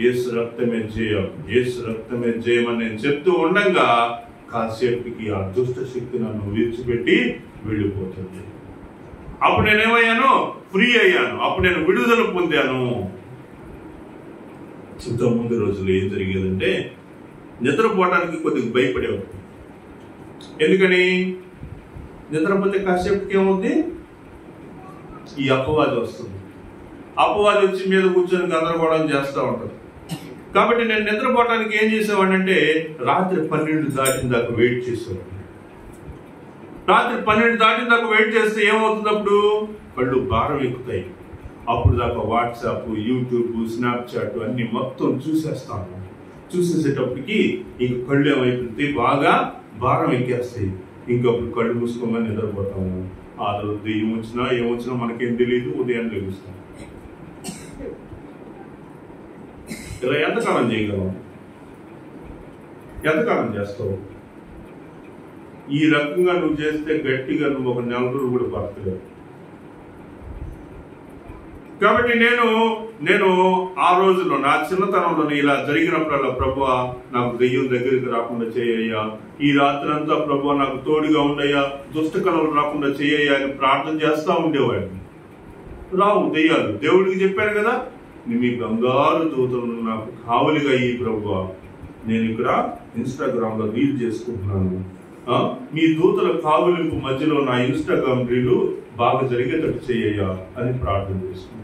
S1: యేసు రక్తమే జయం, యేసు రక్తమే జయం అని నేను చెప్తూ ఉండగా కాసేపటికి ఆ దుష్ట శక్తి నన్ను విడిచిపెట్టి వెళ్ళిపోతుంది. అప్పుడు నేనేమయ్యాను? ఫ్రీ అయ్యాను. అప్పుడు నేను విడుదల పొందాను. ఇంత ముందు రోజులు ఏం జరిగేదంటే, నిద్రపోవడానికి కొద్దిగా భయపడేవాడు. ఎందుకని? నిద్రపోతే కాసేపటికి ఏమవుతుంది? ఈ అపవాది వస్తుంది. అపవాది వచ్చి మీద కూర్చొని గందరగోళం చేస్తూ ఉంటుంది. కాబట్టి నేను నిద్రపోవడానికి ఏం చేసేవాడినంటే, రాత్రి 12 దాటిన దాకా వెయిట్ చేసేవాడిని. రాత్రి 12 దాటిన దాకా వెయిట్ చేస్తే ఏమవుతుంది? అప్పుడు కళ్ళు భారం ఎక్కుతాయి. అప్పుడు దాకా వాట్సాప్, యూట్యూబ్, స్నాప్చాట్ అన్ని మొత్తం చూసేస్తాను. చూసేసేటప్పటికి ఇంక కళ్ళు ఏమైపోతుంది? బాగా భారం ఎక్కేస్తాయి. ఇంకప్పుడు కళ్ళు మూసుకోమని నిద్రపోతాము. ఆ రోజు దెయ్యం వచ్చినా ఏమొచ్చినా మనకేం తెలియదు. ఉదయం లెగుస్తాం. ఇలా ఎంతకాలం చేయగలం? ఎంతకాలం చేస్తావు? ఈ రకంగా నువ్వు చేస్తే గట్టిగా నువ్వు ఒక నెల రోజులు కూడా బతకలేవు. కాబట్టి నేను ఆ రోజుల్లో నా చిన్నతనంలో ఇలా జరిగినప్పుడల్లా ప్రభువా నాకు దెయ్యం దగ్గరికి రాకుండా చేయయ్యా, ఈ రాత్రి అంతా ప్రభువా నాకు తోడుగా ఉండయ్యా, దుష్ట కళలు రాకుండా చేయయ్యా అని ప్రార్థన చేస్తా ఉండేవాడిని. రావు దెయ్యాలు. దేవుడికి చెప్పాను కదా, మీ బంగారు దూతలను నాకు కావలిగా ఈ ప్రభువా, నేను ఇక్కడ ఇన్స్టాగ్రామ్ లో రీల్ చేసుకుంటున్నాను, మీ దూతల కావలింపు మధ్యలో నా ఇన్స్టాగ్రామ్ రీలు బాగా జరిగేటట్టు చేయయ్యా అని ప్రార్థన చేసుకుంటాను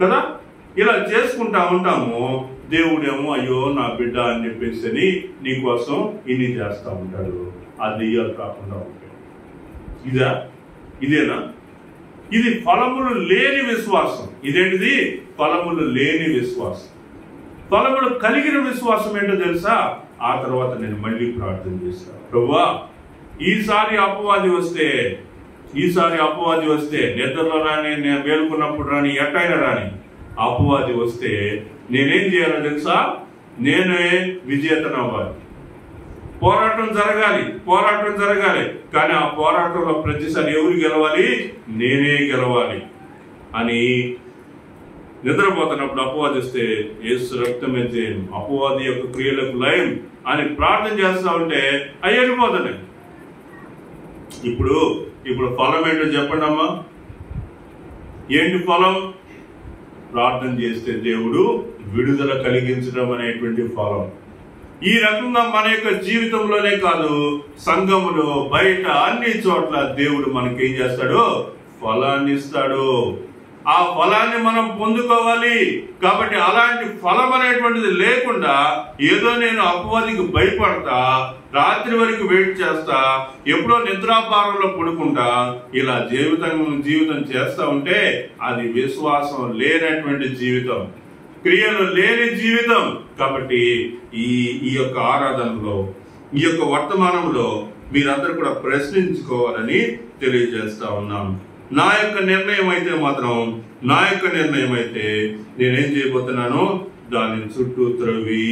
S1: కదా. ఇలా చేసుకుంటా ఉంటాము. దేవుడేమో అయ్యో నా బిడ్డ అని చెప్పేసి నీకోసం ఇన్ని చేస్తా ఉంటాడు. ఆ దెయ్యాలు కాకుండా ఉంటాయి. ఇదేనా? ఇది ఫలములు లేని విశ్వాసం. ఇదేంటిది? ఫలములు లేని విశ్వాసం. ఫలములు కలిగిన విశ్వాసం ఏంటో తెలుసా? ఆ తర్వాత నేను మళ్ళీ ప్రార్థన చేస్తాను, ప్రభువా ఈసారి అపవాది వస్తే నిద్రలో రాని, నేను మేలుకున్నప్పుడు రాని, ఎట్టయినా రాని అపవాది వస్తే నేనేం చేయాలో తెలుసా? నేనే విజేతనవ్వాలి. పోరాటం జరగాలి. కానీ ఆ పోరాటంలో ప్రతిసారి ఎవరు గెలవాలి? నేనే గెలవాలి అని నిద్రపోతున్నప్పుడు అపవాది వస్తే యేసు రక్తమే చేయను, అపవాది యొక్క క్రియలకు లయం అని ప్రార్థన చేస్తా ఉంటే అవి వెళ్ళిపోతున్నాయి. ఇప్పుడు ఫలం ఏంటో చెప్పండి అమ్మా. ఏంటి ఫలం? ప్రార్థన చేస్తే దేవుడు విడుదల కలిగించడం అనేటువంటి ఫలం. ఈ రకంగా మన యొక్క జీవితంలోనే కాదు, సంఘములో బయట అన్ని చోట్ల దేవుడు మనకేం చేస్తాడు? ఫలాన్ని ఇస్తాడు. ఆ ఫలాన్ని మనం పొందుకోవాలి. కాబట్టి అలాంటి ఫలం అనేటువంటిది లేకుండా ఏదో నేను అపవాదికి భయపడతా, రాత్రి వరకు వెయిట్ చేస్తా, ఎప్పుడో నిద్రాభారంలో పడుకుంటా, ఇలా జీవితం చేస్తా ఉంటే అది విశ్వాసం లేనటువంటి జీవితం, క్రియలు లేని జీవితం. కాబట్టి ఈ యొక్క ఆరాధనలో, ఈ యొక్క వర్తమానంలో మీరందరూ కూడా ప్రశ్నించుకోవాలని తెలియజేస్తా ఉన్నాం. నా యొక్క నిర్ణయం అయితే నేనేం చేయబోతున్నాను? దాని చుట్టూ త్రవ్వి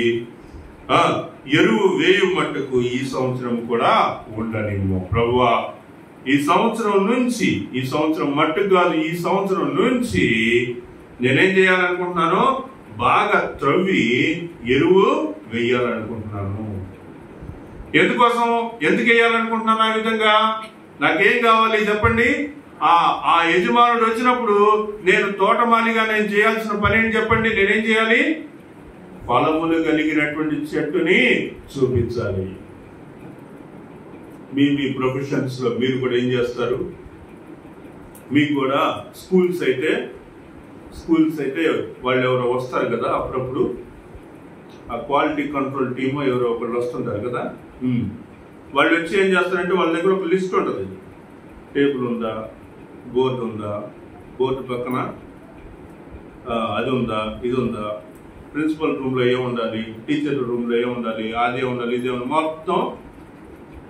S1: ఎరువు వేయు మట్టుకు ఈ సంవత్సరం కూడా ఉండనివ్వు ప్రభువా. ఈ సంవత్సరం మట్టుకు కాదు, ఈ సంవత్సరం నుంచి నేనేం చేయాలనుకుంటున్నాను? బాగా త్రవ్వి ఎరువు వేయాలనుకుంటున్నాను. ఎందుకు వేయాలనుకుంటున్నాను? ఆ విధంగా నాకేం కావాలి చెప్పండి? ఆ యజమానుడు వచ్చినప్పుడు నేను తోటమాలిగా నేను చేయాల్సిన పని ఏంటి చెప్పండి? నేనేం చేయాలి? ఫలములు కలిగినటువంటి చెట్టుని చూపించాలి. మీ ప్రొఫెషన్స్ లో మీరు కూడా ఏం చేస్తారు? మీకు కూడా స్కూల్స్ అయితే వాళ్ళు ఎవరో వస్తారు కదా, అప్పుడప్పుడు ఆ క్వాలిటీ కంట్రోల్ టీమ్ ఎవరో ఒకళ్ళు వస్తుంటారు కదా. వాళ్ళు వచ్చి ఏం చేస్తారంటే వాళ్ళ దగ్గర ఒక లిస్ట్ ఉంటుంది. టేబుల్ ఉందా, బోర్డు ఉందా, బోర్డు పక్కన అది ఉందా, ఇది ఉందా, ప్రిన్సిపల్ రూమ్ లో ఏముండాలి, టీచర్ రూమ్ లో ఏముండాలి, అదే ఉండాలి, ఇదే ఉండాలి, మొత్తం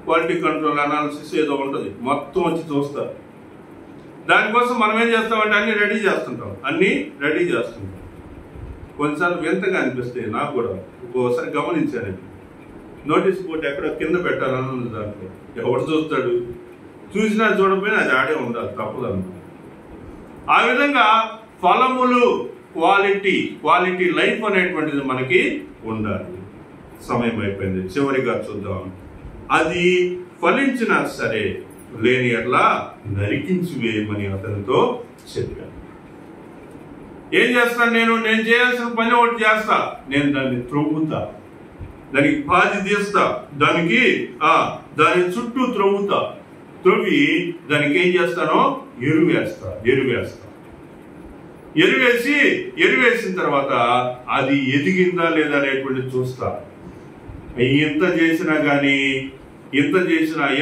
S1: క్వాలిటీ కంట్రోల్ అనాలిసిస్ ఏదో ఉంటుంది, మొత్తం వచ్చి చూస్తారు. దానికోసం మనం ఏం చేస్తామంటే అన్ని రెడీ చేస్తుంటాం. కొన్నిసార్లు వింతగా అనిపిస్తాయి. నాకు కూడా ఒక్కోసారి గమనించాను, నోటీస్ బోర్డు ఎక్కడ కింద పెట్టాలని ఉంది. దాంట్లో ఎవరు చూస్తాడు? చూసినా చూడకపోయినా అది ఆడే ఉండాలి, తప్పదన్నమాట. ఆ విధంగా ఫలములు, క్వాలిటీ లైఫ్ అనేటువంటిది మనకి ఉండాలి. సమయం అయిపోయింది, చివరిగా చూద్దాం. అది ఫలించినా సరే లేని అట్లా నరికించి వేయమని అతనితో చెప్పాను. ఏం చేస్తాను? నేను చేయాల్సిన పని ఒకటి చేస్తా. నేను దాన్ని త్రొవ్వుతా, దానికి పాది తీస్తా, దాని చుట్టూ త్రవ్వి దానికి ఏం చేస్తానో ఎరువేసిన తర్వాత అది ఎదిగిందా లేదా అనేటువంటి చూస్తా. ఎంత చేసినా,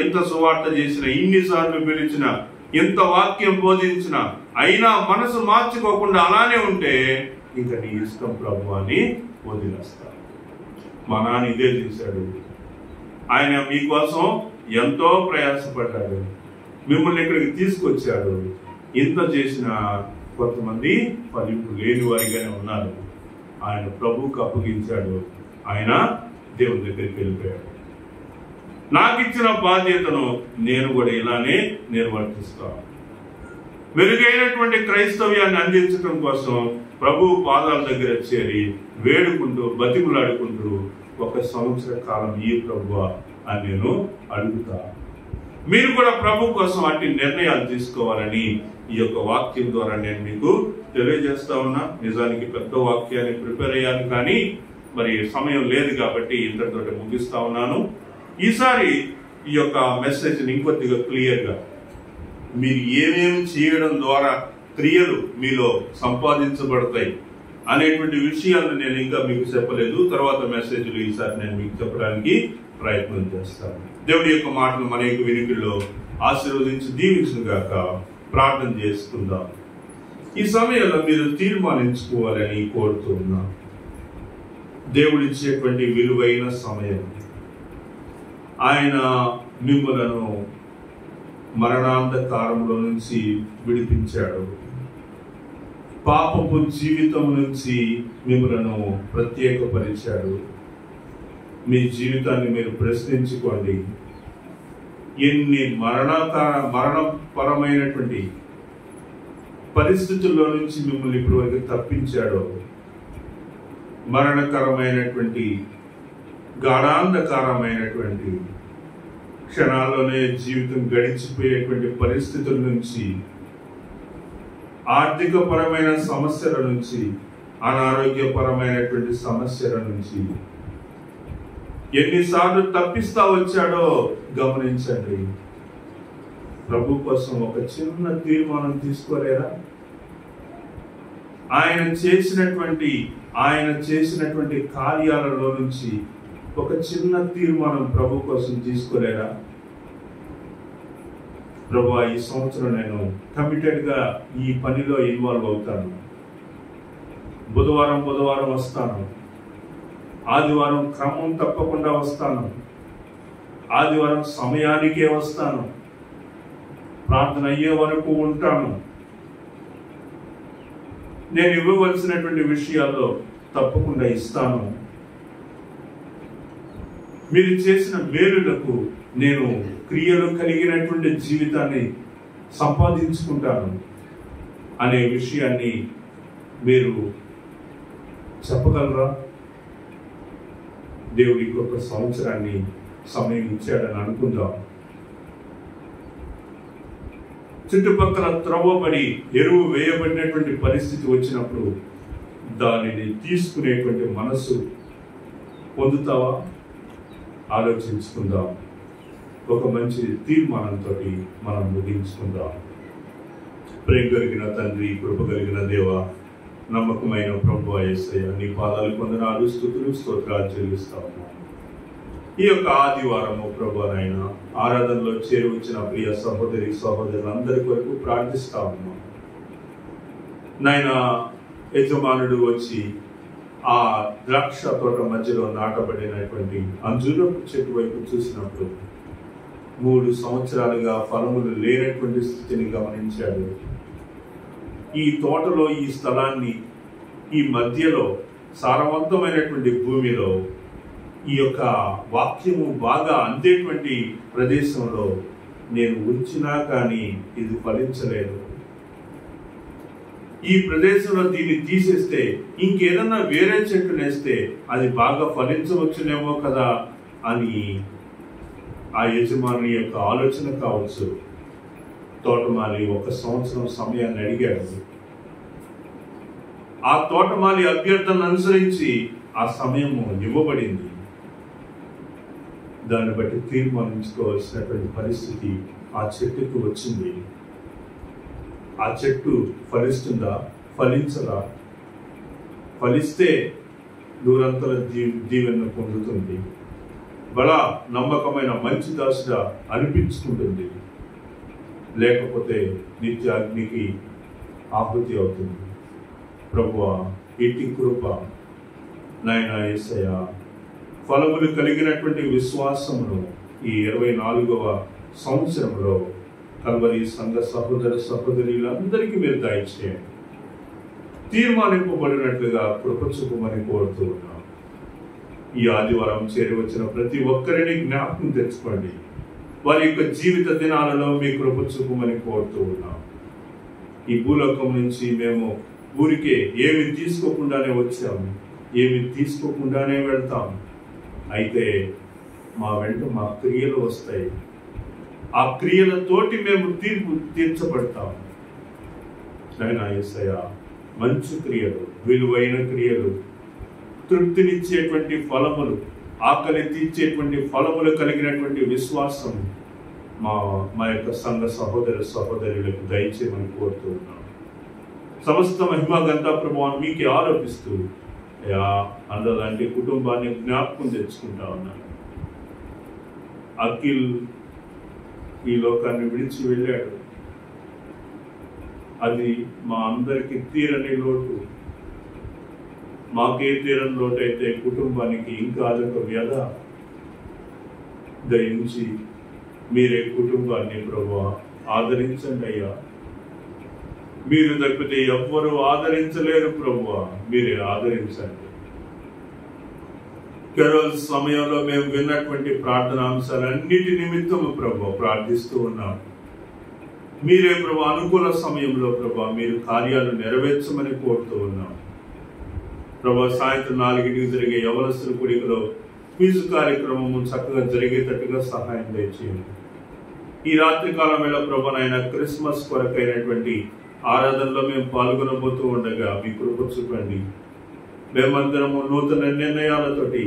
S1: ఎంత సువార్త చేసినా, ఇన్నిసార్లు పిలిచినా, ఎంత వాక్యం బోధించినా అయినా మనసు మార్చుకోకుండా అలానే ఉంటే ఇంకా నీ ఇష్టం ప్రభు అని వదిలేస్తా. మా నాన్న ఇదే చేశాడు, ఆయన మీకోసం ఎంతో ప్రయాసపడ్డాడు, మిమ్మల్ని ఇక్కడికి తీసుకొచ్చాడు. ఇంత చేసిన కొంతమంది ఫలింపు లేని వారిగానే ఉన్నారు. ఆయన ప్రభువుకు అప్పగించాడు, ఆయన దేవుని దగ్గరికి వెళ్ళిపోయాడు. నాకు ఇచ్చిన బాధ్యతను నేను కూడా ఇలానే నిర్వర్తిస్తాను. మెరుగైనటువంటి క్రైస్తవ్యాన్ని అందించడం కోసం ప్రభు పాదాల దగ్గర చేరి వేడుకుంటూ బతిములాడుకుంటూ 1 సంవత్సర కాలం ఈ ప్రభువా అని నేను అడుగుతా. మీరు కూడా ప్రభు కోసం అట్టి నిర్ణయాలు తీసుకోవాలని ఈ యొక్క వాక్యం ద్వారా నేను మీకు తెలియజేస్తా ఉన్నా. నిజానికి పెద్ద వాక్యాన్ని ప్రిపేర్ అయ్యాను, కానీ మరి సమయం లేదు కాబట్టి ఇంతటితో ముగిస్తా ఉన్నాను. ఈసారి ఈ యొక్క మెసేజ్ని ఇంకొద్దిగా క్లియర్గా, మీరు ఏమేమి చేయడం ద్వారా క్రియలు మీలో సంపాదించబడతాయి అనేటువంటి విషయాలను నేను ఇంకా మీకు చెప్పలేదు. తర్వాత మెసేజ్లు ఈసారి నేను మీకు చెప్పడానికి ప్రయత్నం చేస్తాను. దేవుడి యొక్క మాటలు మన యొక్క వినికిడిలో ఆశీర్వదించి దీవించుగాక. ప్రార్థన చేసుకుందాం. ఈ సమయంలో మీరు తీర్మానించుకోవాలని కోరుతూ ఉన్నాను. దేవుడిచ్చేటువంటి విలువైన సమయం. ఆయన మిమ్మలను మరణాంధకారంలో నుంచి విడిపించాడు. పాపపు జీవితం నుంచి మిమ్మలను ప్రత్యేకపరిచాడు. మీ జీవితాన్ని మీరు ప్రశ్నించుకోండి. ఎన్ని మరణపరమైనటువంటి పరిస్థితుల్లో నుంచి మిమ్మల్ని ఇప్పటి వరకు తప్పించాడో, మరణకరమైనటువంటి గాఢాంధకారమైనటువంటి క్షణాల్లోనే జీవితం గడిచిపోయేటువంటి పరిస్థితుల నుంచి, ఆర్థిక పరమైన సమస్యల నుంచి, అనారోగ్యపరమైనటువంటి సమస్యల నుంచి ఎన్నిసార్లు తప్పిస్తా వచ్చాడో గమనించండి. ప్రభు కోసం ఒక చిన్న తీర్మానం తీసుకోలేరా? ఆయన చేసినటువంటి కార్యాలలో నుంచి ఒక చిన్న తీర్మానం ప్రభు కోసం తీసుకోలేరా? ప్రభు, ఈ సంవత్సరం నేను కమిటెడ్గా ఈ పనిలో ఇన్వాల్వ్ అవుతాను. బుధవారం వస్తాను, ఆదివారం క్రమం తప్పకుండా వస్తాను, ఆదివారం సమయానికే వస్తాను, ప్రార్థన అయ్యే వరకు ఉంటాను. నేను ఇవ్వవలసినటువంటి విషయాల్లో తప్పకుండా ఇస్తాను. మీరు చేసిన మేలులకు నేను క్రియలు కలిగినటువంటి జీవితాన్ని సంపాదించుకుంటాను అనే విషయాన్ని మీరు చెప్పగలరా? దేవుడికి 1 సంవత్సరాన్ని సమయం ఇచ్చాడని అనుకుందాం. చుట్టుపక్కల త్రవ్వబడి ఎరువు వేయబడినటువంటి పరిస్థితి వచ్చినప్పుడు దానిని తీసుకునేటువంటి మనస్సు పొందుతావా? ఆలోచించుకుందాం. ఒక మంచి తీర్మానంతో మనం ముగించుకుందాం. ప్రేమ కలిగిన తండ్రి, కృప కలిగిన దేవ, నమ్మకమైన ప్రభువా యేసయ్య, నీ పాదాలు వందనాలు, స్తుతులు, స్తోత్రాలు చెల్లిస్తా ఉన్నాను. ఈ యొక్క ఆదివారము ప్రభువా నాయన ఆరాధనలో చేరి వచ్చిన ప్రియ సహోదరి సహోదరులందరి కొరకు ప్రార్థిస్తా ఉన్నాం. నాయన, యజమానుడు వచ్చి ఆ ద్రాక్ష తోట మధ్యలో నాటబడినటువంటి అంజూరపు చెట్టు వైపు చూసినప్పుడు 3 సంవత్సరాలుగా ఫలములు లేనటువంటి స్థితిని గమనించాడు. ఈ తోటలో, ఈ స్థలాన్ని, ఈ మధ్యలో సారవంతమైనటువంటి భూమిలో, ఈ యొక్క వాక్యము బాగా అందేటువంటి ప్రదేశంలో నేను ఉంచినా కానీ ఇది ఫలించలేదు. ఈ ప్రదేశంలో దీన్ని తీసేస్తే ఇంకేదన్నా వేరే చెట్టు నేస్తే అది బాగా ఫలించవచ్చునేమో కదా అని ఆ యజమాని యొక్క ఆలోచన కావచ్చు. తోటమాలి 1 సంవత్సరం సమయాన్ని అడిగాడు. ఆ తోటమాలి అభ్యర్థన అనుసరించి ఆ సమయము ఇవ్వబడింది. దాన్ని బట్టి తీర్మానించుకోవాల్సినటువంటి పరిస్థితి ఆ చెట్టుకు వచ్చింది. ఆ చెట్టు ఫలిస్తుందా, ఫలించదా? ఫలిస్తే దూరంతర దీవెన పొందుతుంది, బలా నమ్మకమైన మంచి దాసుగా అనిపించుకుంటుంది. లేకపోతే నిత్య అగ్నికి ఆహుతి అవుతుంది. ప్రభువా, ఇట్టి కృప నాయన యేసయ్య ఫలములు కలిగినటువంటి విశ్వాసమును ఈ 24వ సంవత్సరంలో కల్వరి సంఘ సహోదర సహోదరులందరికీ మీరు దయచేయండి. తీర్మానింపబడినట్లుగా కృప చూపమని కోరుతూ ఉన్నాం. ఈ ఆదివారం చేరి వచ్చిన ప్రతి ఒక్కరిని జ్ఞాపకం తెచ్చుకోండి. వారి యొక్క జీవిత దినాలలో మీ కృప చూపమని కోరుతూ ఉన్నాం. ఈ భూలోకం నుంచి మేము ఊరికే ఏమి తీసుకోకుండానే వచ్చాము, ఏమి తీసుకోకుండానే వెళ్తాము. అయితే మా వెంట మా క్రియలు వస్తాయి. ఆ క్రియలతోటి మేము తీర్చబడతాము. నాయనా యేసయ్యా, మంచి క్రియలు, విలువైన క్రియలు, తృప్తినిచ్చేటువంటి ఫలములు, ఆకలి తీర్చేటువంటి ఫలములు కలిగినటువంటి విశ్వాసం మా యొక్క సంఘ సహోదర సహోదరులకు దయచేయమని కోరుతూ ఉన్నాం. సమస్త మహిమ ఘనత ప్రభావం మీకు ఆరోపిస్తూ అందలాంటి కుటుంబాన్ని జ్ఞాపకం తెచ్చుకుంటా ఉన్నాను. అఖిల్ ఈ లోకాన్ని విడిచి వెళ్ళాడు. అది మా అందరికి తీరని లోటు. మాకే తీరని లోటు అయితే కుటుంబానికి ఇంకా అదొక వ్యధ. దయించి మీరే కుటుంబాన్ని ప్రభువా ఆదరించండి అయ్యా. మీరు తప్పితే ఎవ్వరూ ఆదరించలేరు ప్రభువా, మీరే ఆదరించండి. కేవలం సమయంలో మేము విన్నటువంటి ప్రార్థనాంశాలన్నిటి నిమిత్తము ప్రభువా ప్రార్థిస్తూ ఉన్నాం. మీరే ప్రభు అనుకూల సమయంలో ప్రభు మీరు కార్యాలు నెరవేర్చమని కోరుతూ ఉన్నాం. ప్రభు సాయంత్రం 4కి జరిగే యవనస్తుల కూడికలో క్విజ్ కార్యక్రమము చక్కగా జరిగేటట్టుగా సహాయం దయచేయండి. ఈ రాత్రి కాలం వేళ ప్రభు నాయన క్రిస్మస్ కొరకైనటువంటి ఆరాధనలో మేము పాల్గొనబోతూ ఉండగా మీ కృప చూపండి. మేమందరము నూతన నిర్ణయాలతోటి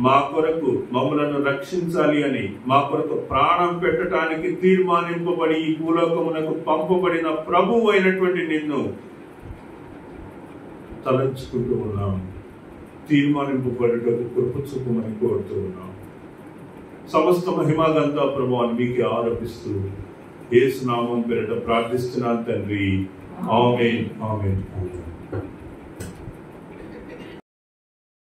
S1: మా కొరకు మమ్మలను రక్షించాలి అని, మా కొరకు ప్రాణం పెట్టడానికి తీర్మానింపబడి ఈ భూలోకమునకు పంపబడిన ప్రభువు అయినటువంటి నిన్ను తలంచుకుంటూ ఉన్నాం. తీర్మానింపబడుటకు కృప చూపమని కోరుతూ ఉన్నాం. సమస్త మహిమాగంతా ప్రభువాన్ని మీకే ఆరోపిస్తూ యేసు నామం పేరిట ప్రార్థిస్తున్నాను తండ్రి. ఆమేన్, ఆమేన్, ఆమేన్.